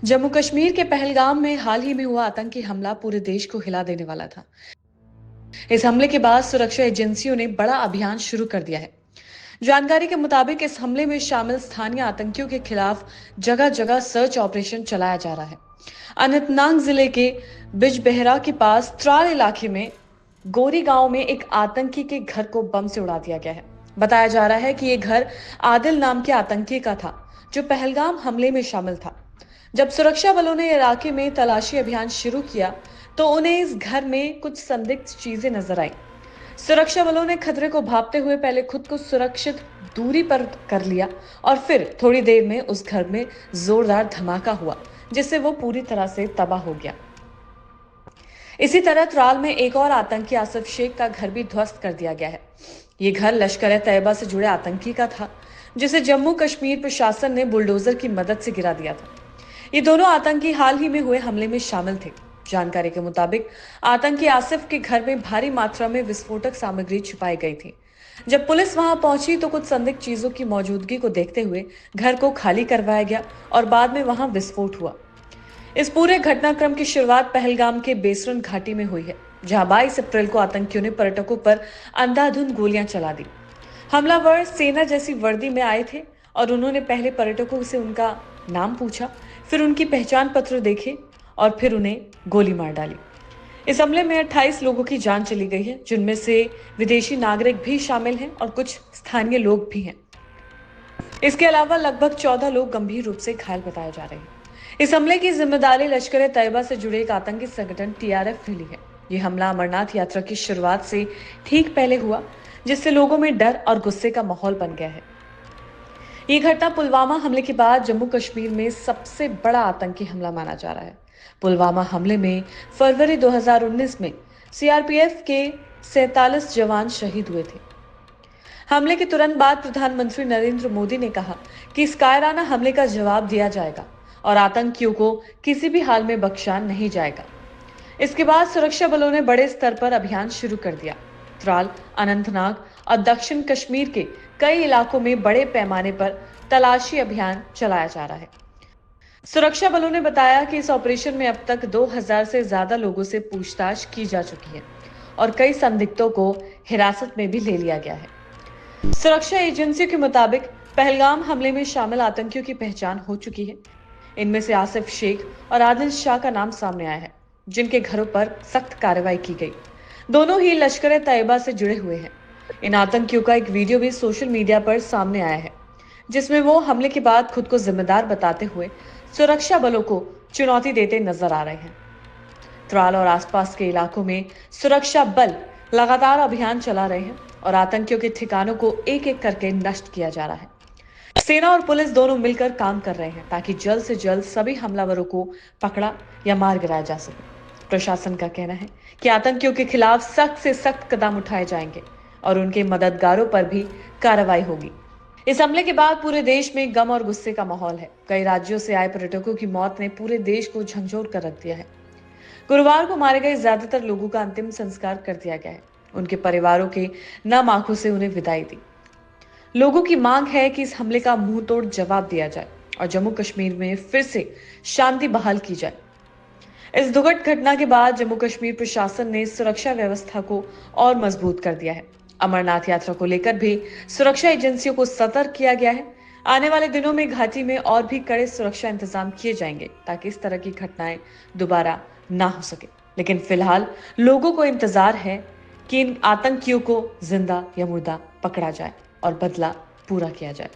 जम्मू कश्मीर के पहलगाम में हाल ही में हुआ आतंकी हमला पूरे देश को हिला देने वाला था। इस हमले के बाद सुरक्षा एजेंसियों ने बड़ा अभियान शुरू कर दिया है। जानकारी के मुताबिक इस हमले में शामिल स्थानीय आतंकियों के खिलाफ जगह जगह सर्च ऑपरेशन चलाया जा रहा है। अनंतनाग जिले के बिजबेहरा के पास त्राल इलाके में गोरी गांव में एक आतंकी के घर को बम से उड़ा दिया गया है। बताया जा रहा है कि यह घर आदिल नाम के आतंकी का था, जो पहलगाम हमले में शामिल था। जब सुरक्षा बलों ने इलाके में तलाशी अभियान शुरू किया तो उन्हें इस घर में कुछ संदिग्ध चीजें नजर आई। सुरक्षा बलों ने खतरे को भांपते हुए पहले खुद को सुरक्षित दूरी पर कर लिया और फिर थोड़ी देर में उस घर में जोरदार धमाका हुआ, जिससे वो पूरी तरह से तबाह हो गया। इसी तरह त्राल में एक और आतंकी आसिफ शेख का घर भी ध्वस्त कर दिया गया है। ये घर लश्कर ए तैयबा से जुड़े आतंकी का था, जिसे जम्मू कश्मीर प्रशासन ने बुलडोजर की मदद से गिरा दिया था। ये दोनों आतंकी हाल ही में हुए हमले में शामिल थे। जानकारी के मुताबिक आतंकी आसिफ के घर में भारी मात्रा में विस्फोटक सामग्री छुपाई गई थी। जब पुलिस वहां पहुंची तो कुछ संदिग्ध चीजों की मौजूदगी को देखते हुए घर को खाली करवाया गया और बाद में वहां विस्फोट हुआ। इस पूरे घटनाक्रम की शुरुआत पहलगाम के बेसरन घाटी में हुई है, जहां 22 अप्रैल को आतंकियों ने पर्यटकों पर अंधाधुंध गोलियां चला दी। हमलावर सेना जैसी वर्दी में आए थे और उन्होंने पहले पर्यटकों से उनका नाम पूछा, फिर उनकी पहचान पत्र देखे और फिर उन्हें गोली मार डाली। इस हमले में 28 लोगों की जान चली गई है, जिनमें से विदेशी नागरिक भी शामिल हैं और कुछ स्थानीय लोग भी हैं। इसके अलावा लगभग 14 लोग गंभीर रूप से घायल बताए जा रहे हैं। इस हमले की जिम्मेदारी लश्कर ए तैयबा से जुड़े एक आतंकी संगठन टीआरएफ ने ली है। ये हमला अमरनाथ यात्रा की शुरुआत से ठीक पहले हुआ, जिससे लोगों में डर और गुस्से का माहौल बन गया है। ये घटना पुलवामा हमले के बाद जम्मू कश्मीर में सबसे बड़ा आतंकी हमला माना जा रहा है। पुलवामा हमले में फरवरी 2019 में सीआरपीएफ के 47 जवान शहीद हुए थे। हमले के तुरंत बाद प्रधानमंत्री नरेंद्र मोदी ने कहा कि इस कायराना हमले का जवाब दिया जाएगा और आतंकियों को किसी भी हाल में बख्शा नहीं जाएगा। इसके बाद सुरक्षा बलों ने बड़े स्तर पर अभियान शुरू कर दिया। त्राल, अनंतनाग और दक्षिण कश्मीर के कई इलाकों में बड़े पैमाने पर तलाशी अभियान चलाया जा रहा है। सुरक्षा बलों ने बताया कि इस ऑपरेशन में अब तक 2000 से ज्यादा लोगों से पूछताछ की जा चुकी है और कई संदिग्धों को हिरासत में भी ले लिया गया है। सुरक्षा एजेंसियों के मुताबिक पहलगाम हमले में शामिल आतंकियों की पहचान हो चुकी है। इनमें से आसिफ शेख और आदिल शाह का नाम सामने आया है, जिनके घरों पर सख्त कार्रवाई की गई। दोनों ही लश्कर ए तैयबा से जुड़े हुए हैं। इन आतंकियों का एक वीडियो भी सोशल मीडिया पर सामने आया है, जिसमें वो हमले के बाद खुद को जिम्मेदार बताते हुए सुरक्षा बलों को चुनौती देते नजर आ रहे हैं। त्राल और आसपास के इलाकों में सुरक्षा बल लगातार अभियान चला रहे हैं और आतंकियों के ठिकानों को एक एक करके नष्ट किया जा रहा है। सेना और पुलिस दोनों मिलकर काम कर रहे हैं ताकि जल्द से जल्द सभी हमलावरों को पकड़ा या मार गिराया जा सके। प्रशासन का कहना है कि आतंकियों के खिलाफ सख्त से सख्त कदम उठाए जाएंगे और उनके मददगारों पर भी कार्रवाई होगी। इस हमले के बाद पूरे देश में गम और गुस्से का माहौल है। कई राज्यों से आए पर्यटकों की मौत ने पूरे देश को झंझोर कर रख दिया है। गुरुवार को मारे गए ज्यादातर लोगों का अंतिम संस्कार कर दिया गया है। उनके परिवारों के नम आंखों से उन्हें विदाई दी। लोगों की मांग है कि इस हमले का मुंह तोड़ जवाब दिया जाए और जम्मू कश्मीर में फिर से शांति बहाल की जाए। इस दुखद घटना के बाद जम्मू कश्मीर प्रशासन ने सुरक्षा व्यवस्था को और मजबूत कर दिया है। अमरनाथ यात्रा को लेकर भी सुरक्षा एजेंसियों को सतर्क किया गया है। आने वाले दिनों में घाटी में और भी कड़े सुरक्षा इंतजाम किए जाएंगे ताकि इस तरह की घटनाएं दोबारा ना हो सके। लेकिन फिलहाल लोगों को इंतजार है कि इन आतंकियों को जिंदा या मुर्दा पकड़ा जाए और बदला पूरा किया जाए।